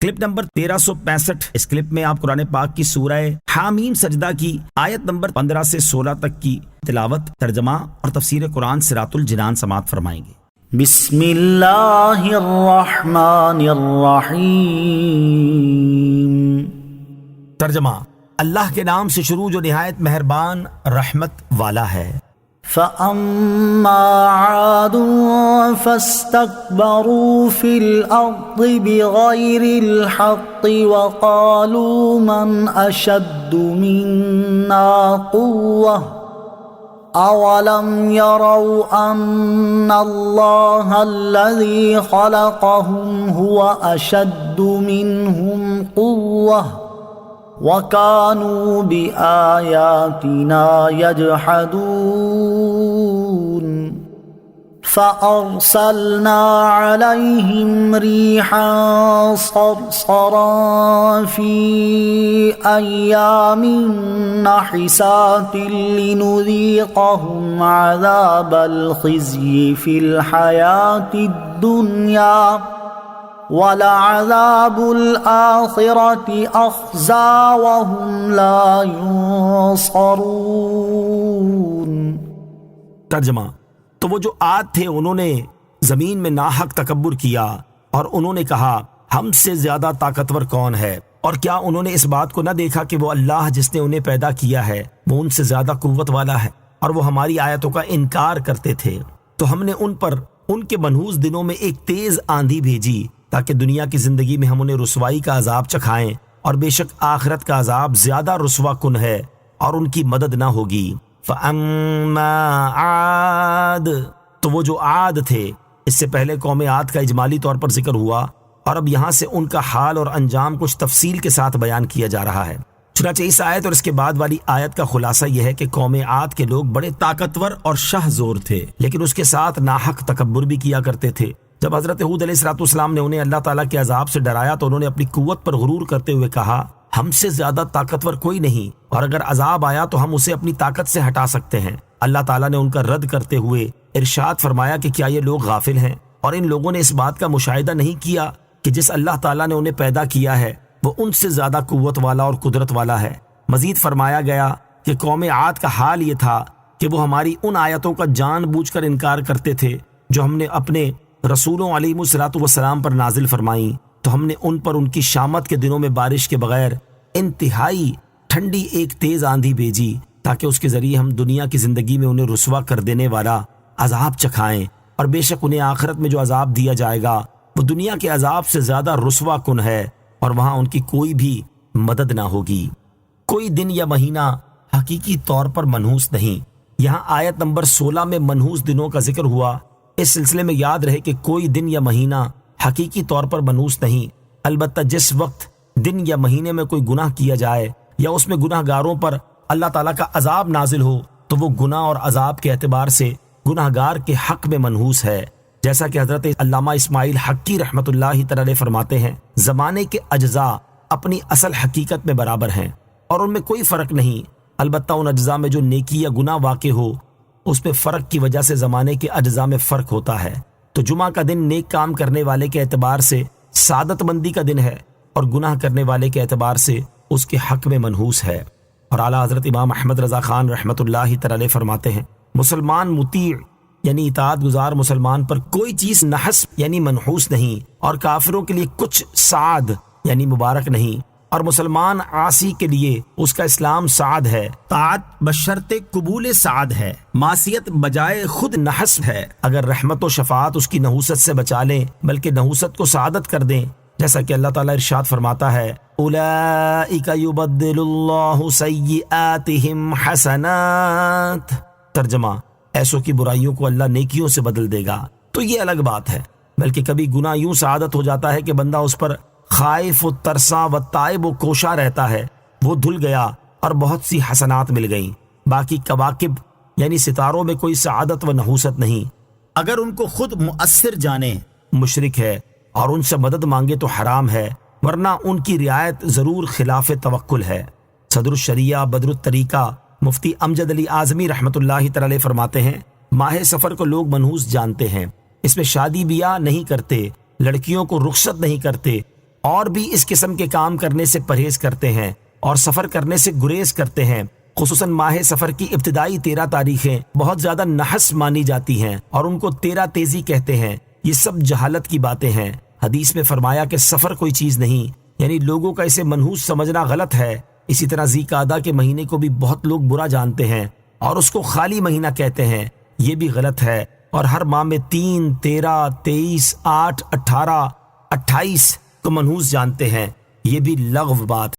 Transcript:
Clip number 1365۔ اس clip میں آپ قرآن پاک کی سورہ حامیم سجدہ کی آیت نمبر 15 سے 16 تک کی تلاوت، ترجمہ اور تفسیر قرآن صراط الجنان سماعت فرمائیں گے۔ بسم اللہ الرحمن الرحیم۔ ترجمہ: اللہ کے نام سے شروع جو نہایت مہربان رحمت والا ہے۔ فَأَمَّا عَادٌ فَاسْتَكْبَرُوا فِي الْأَرْضِ بِغَيْرِ الْحَقِّ وَقَالُوا مَنْ أَشَدُّ مِنَّا قُوَّةً أَوَلَمْ يَرَوْا أَنَّ اللَّهَ الَّذِي خَلَقَهُمْ هُوَ أَشَدُّ مِنْهُمْ قُوَّةً وَكَانُوا بِآيَاتِنَا يَجْحَدُونَ فَأَرْسَلْنَا عَلَيْهِمْ رِيحًا صَرْصَرًا فِي أَيَّامٍ نَحِسَاتٍ لِنُذِيقَهُمْ عَذَابَ الْخِزْيِ فِي الْحَيَاةِ الدُّنْيَا وَلَعَذَابُ الْآخِرَةِ أَخْزَىٰ وَهُمْ لَا يُنصَرُونَ۔ ترجمہ: تو وہ جو عاد تھے انہوں نے زمین میں ناحق تکبر کیا اور انہوں نے کہا ہم سے زیادہ طاقتور کون ہے، اور کیا انہوں نے اس بات کو نہ دیکھا کہ وہ اللہ جس نے انہیں پیدا کیا ہے وہ ان سے زیادہ قوت والا ہے، اور وہ ہماری آیتوں کا انکار کرتے تھے۔ تو ہم نے ان پر ان کے منحوس دنوں میں ایک تیز آندھی بھیجی تاکہ دنیا کی زندگی میں ہم انہیں رسوائی کا عذاب چکھائیں، اور بے شک آخرت کا عذاب زیادہ رسوا کن ہے اور ان کی مدد نہ ہوگی۔ فَأَمَّا عَادٌ، تو وہ جو عاد تھے، اس سے پہلے قوم عاد کا اجمالی طور پر ذکر ہوا، اور اب یہاں سے ان کا حال اور انجام کچھ تفصیل کے ساتھ بیان کیا جا رہا ہے۔ چنانچہ اس آیت اور اس کے بعد والی آیت کا خلاصہ یہ ہے کہ قوم عاد کے لوگ بڑے طاقتور اور شہ زور تھے، لیکن اس کے ساتھ ناحق تکبر بھی کیا کرتے تھے۔ جب حضرت ہود علیہ السلام نے انہیں اللہ تعالیٰ کے عذاب سے ڈرایا تو انہوں نے اپنی قوت پر غرور کرتے ہوئے کہا ہم سے زیادہ طاقتور کوئی نہیں، اور اگر عذاب آیا تو ہم اسے اپنی طاقت سے ہٹا سکتے ہیں۔ اللہ تعالیٰ نے ان کا رد کرتے ہوئے ارشاد فرمایا کہ کیا یہ لوگ غافل ہیں اور ان لوگوں نے اس بات کا مشاہدہ نہیں کیا کہ جس اللہ تعالیٰ نے انہیں پیدا کیا ہے وہ ان سے زیادہ قوت والا اور قدرت والا ہے۔ مزید فرمایا گیا کہ قوم عاد کا حال یہ تھا کہ وہ ہماری ان آیتوں کا جان بوجھ کر انکار کرتے تھے جو ہم نے اپنے رسولوں علیہ السلام پر نازل فرمائیں، تو ہم نے ان پر ان کی شامت کے دنوں میں بارش کے بغیر انتہائی ٹھنڈی ایک تیز آندھی بھیجی تاکہ اس کے ذریعے ہم دنیا کی زندگی میں انہیں رسوا کر دینے والا عذاب چکھائیں، اور بے شک انہیں آخرت میں جو عذاب دیا جائے گا وہ دنیا کے عذاب سے زیادہ رسوا کن ہے، اور وہاں ان کی کوئی بھی مدد نہ ہوگی۔ کوئی دن یا مہینہ حقیقی طور پر منحوس نہیں۔ یہاں آیت نمبر 16 میں منحوس دنوں کا ذکر ہوا۔ اس سلسلے میں یاد رہے کہ کوئی دن یا مہینہ حقیقی طور پر منحوس نہیں، البتہ جس وقت دن یا مہینے میں کوئی گناہ کیا جائے یا اس میں گناہ گاروں پر اللہ تعالیٰ کا عذاب نازل ہو تو وہ گناہ اور عذاب کے اعتبار سے گناہ گار کے حق میں منحوس ہے، جیسا کہ حضرت علامہ اسماعیل حقی رحمۃ اللہ تعالی فرماتے ہیں زمانے کے اجزاء اپنی اصل حقیقت میں برابر ہیں اور ان میں کوئی فرق نہیں، البتہ ان اجزاء میں جو نیکی یا گناہ واقع ہو اس میں فرق کی وجہ سے زمانے کے اجزاء میں فرق ہوتا ہے۔ تو جمعہ کا دن نیک کام کرنے والے کے اعتبار سے سعادت مندی کا دن ہے اور گناہ کرنے والے کے اعتبار سے اس کے حق میں منحوس ہے۔ اور اعلیٰ حضرت امام احمد رضا خان رحمۃ اللہ تعالی فرماتے ہیں مسلمان مطیع یعنی اطاعت گزار مسلمان پر کوئی چیز نحس یعنی منحوس نہیں، اور کافروں کے لیے کچھ سعد یعنی مبارک نہیں، اور مسلمان عاصی کے لیے اس کا اسلام سعد ہے، طاعت بشرط قبول سعد ہے، معصیت بجائے خود نحس ہے۔ اگر رحمت و شفاعت اس کی نحوست سے بچا لیں بلکہ نحوست کو سعادت کر دیں، جیسا کہ اللہ تعالیٰ ارشاد فرماتا ہے اولئک یبدل اللہ سیئاتہم حسنات۔ ترجمہ: ایسوں کی برائیوں کو اللہ نیکیوں سے بدل دے گا۔ تو یہ الگ بات ہے، بلکہ کبھی گناہ یوں سعادت ہو جاتا ہے کہ بندہ اس پر خائف و ترساں و تائب و کوشاں رہتا ہے، وہ دھل گیا اور بہت سی حسنات مل گئیں۔ باقی کواکب یعنی ستاروں میں کوئی سعادت و نحوست نہیں، اگر ان کو خود مؤثر جانے مشرک ہے اور ان سے مدد مانگے تو حرام ہے، ورنہ ان کی رعایت ضرور خلاف توکل ہے۔ صدر الشریعہ بدر الطریقہ مفتی امجد علی اعظمی رحمۃ اللہ تعالی فرماتے ہیں ماہ سفر کو لوگ منحوس جانتے ہیں، اس میں شادی بیاہ نہیں کرتے، لڑکیوں کو رخصت نہیں کرتے، اور بھی اس قسم کے کام کرنے سے پرہیز کرتے ہیں اور سفر کرنے سے گریز کرتے ہیں۔ خصوصاً ماہ سفر کی ابتدائی 13 تاریخیں بہت زیادہ نحس مانی جاتی ہیں اور ان کو 13 تیزی کہتے ہیں۔ یہ سب جہالت کی باتیں ہیں۔ حدیث میں فرمایا کہ سفر کوئی چیز نہیں، یعنی لوگوں کا اسے منحوس سمجھنا غلط ہے۔ اسی طرح ذی قعدہ کے مہینے کو بھی بہت لوگ برا جانتے ہیں اور اس کو خالی مہینہ کہتے ہیں، یہ بھی غلط ہے۔ اور ہر ماہ میں 3، 13، 23، 8، 18، 28 کو منحوس جانتے ہیں، یہ بھی لغو بات